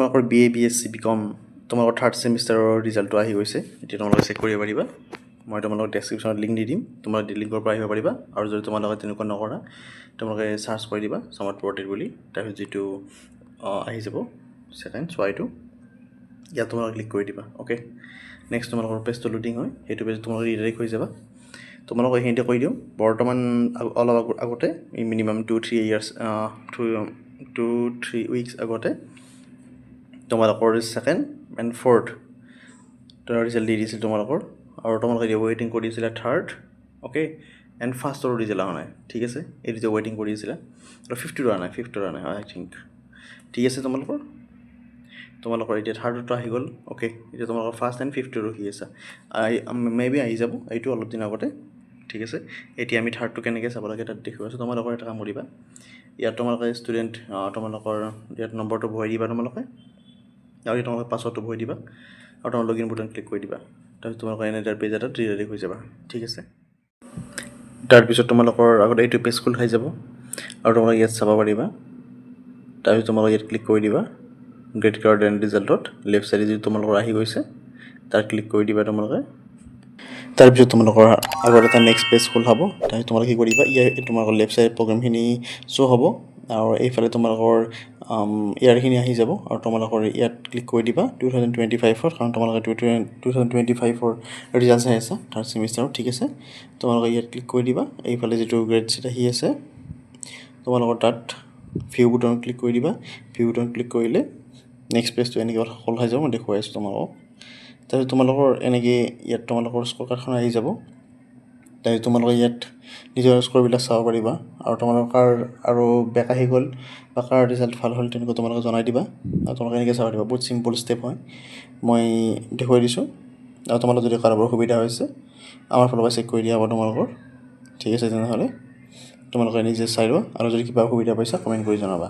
তোমালোকৰ BA BSc BCom তোমালোকৰ third সেমিষ্টাৰৰ ৰিজাল্টটো আহি গৈছে এতিয়া তোমালোকে চেক কৰিব পাৰিবা মই তোমালোকক ডেছক্ৰিপশ্যনত লিংক দি দিম তোমালোকে লিংকৰ পৰা আহিব পাৰিবা আৰু যদি তোমালোকে তেনেকুৱা নকৰা তোমালোকে সাৰ্চ কৰি দিবা SAMARTH Portal বুলি তাৰপিছত যেটো আহি যাব সেকেন্ড সোৱাইটো ইয়াত তোমালোকে ক্লিক কৰি দিবা ওকে নেক্সট তোমালোকৰ পেজটো লোডিং হয় হেতু পেজ তোমালোকে ৰিডাইৰেক্ট হৈ যাবা তোমালোকে হিন্তে কৈ দিও বৰ্তমান অলপ আগতে মিনিমাম 2-3 ইয়াৰ্স 2-3 উইকস আগতে তোমালোকৰ সেকেন্ড এন্ড ফোৰ্থ তাৰ ৰিজাল্ট দি দিছিল তোমালোকৰ আৰু তোমালোকে ৱেটিং কৰি আছিলা থাৰ্ড ওকে এন্ড ফাৰ্ষ্টৰ ৰিজাল্ট আহা নাই ঠিক আছে এই যে ৱেটিং কৰি আছিলা আৰু 50 ৰ নাই 50 ৰ নাই আই থিংক ঠিক আছে তোমালোকৰ এতিয়া থাৰ্ডটো আহি গ'ল ওকে এতিয়া তোমালোকৰ ফাৰ্ষ্ট এন্ড 50 ৰখি আছে মেবি আহি যাব এইটো অলপ দিন আগতে ঠিক আছে এতিয়া আমি থাৰ্ডটো কেনেকৈ চাব লাগে তাত দেখুৱাই আছো তোমালোকৰ এটা কাম কৰিবা ইয়াত তোমালোকে ষ্টুডেন্ট তোমালোকৰ ইয়াত নম্বৰটো ভৰাই দিবা তোমালোকে আৰু তোমালোকে পাছৱৰ্ডটো ভৰাই দিবা আৰু তোমালোকে লগইন বুটান ক্লিক কৰি দিবা তাৰপিছত তোমালোকৰ এনে পেজ এটা ৰিডাইৰেক্ট হৈ যাবা ঠিক আছে তাৰপিছত তোমালোকৰ আগতে এইটো পেজ খোল খাই যাব আৰু তোমালোকে ইয়াত চাব পাৰিবা তাৰপিছত তোমালোকে ইয়াত ক্লিক কৰি দিবা গেট কাৰ্ড এণ্ড ৰিজাল্টত লেফট সাইডে যে তোমালোকৰ আহি গৈছে তাৰ ক্লিক কৰি দিবা তোমালোকে তাৰপিছত তোমালোকৰ আগৰ এটা নেক্সট পেজ খোল হ'ব তাৰপিছত তোমালোকে কি কৰিবা তোমালোকৰ লেফট সাইড প্ৰগ্ৰামখিনি শো হ'ব আৰু এইফালে তোমালোকৰ ইয়াৰখিনি আহি যাব আৰু তোমালোকৰ ইয়াত ক্লিক কৰি দিবা 2025 ৰ কাৰণ তোমালোকে 2025 ৰ ৰিজাল্ট চাই আছে থাৰ্ড সেমিষ্টাৰ ঠিক আছে তোমালোকে ইয়াত ক্লিক কৰি দিবা এইফালে যেটো গ্ৰেড শিট আহি আছে তোমালোকৰ তাত ভিউ বুটান ক্লিক কৰি দিবা ভিউ বুটান ক্লিক কৰিলে নেক্সট পেজটো এনেকৈ খোল খাই যাব মই দেখুৱাই আছো তোমালোকক তাৰপিছত তোমালোকৰ এনেকৈ ইয়াত তোমালোকৰ স্ক'ৰ কাৰ্ডখন আহি যাব তাৰপিছত তোমালোকে ইয়াত নিজৰ স্ক'ৰবিলাক চাব পাৰিবা আৰু তোমালোকৰ আৰু বেক আহি গ'ল বা কাৰ ৰিজাল্ট ভাল হ'ল তেনেকৈ তোমালোকে জনাই দিবা আৰু তোমালোকে এনেকৈ চাব পাৰিবা বহুত সিম্পল ষ্টেপ হয় মই দেখুৱাই দিছোঁ আৰু তোমালোকৰ যদি কাৰোবাৰ সুবিধা হৈছে আমাৰ ফালৰ পৰা চেক কৰি দিয়া হ'ব তোমালোকৰ ঠিক আছে তেনেহ'লে তোমালোকে নিজে চাই লোৱা আৰু যদি কিবা সুবিধা পাইছা কমেন্ট কৰি জনাবা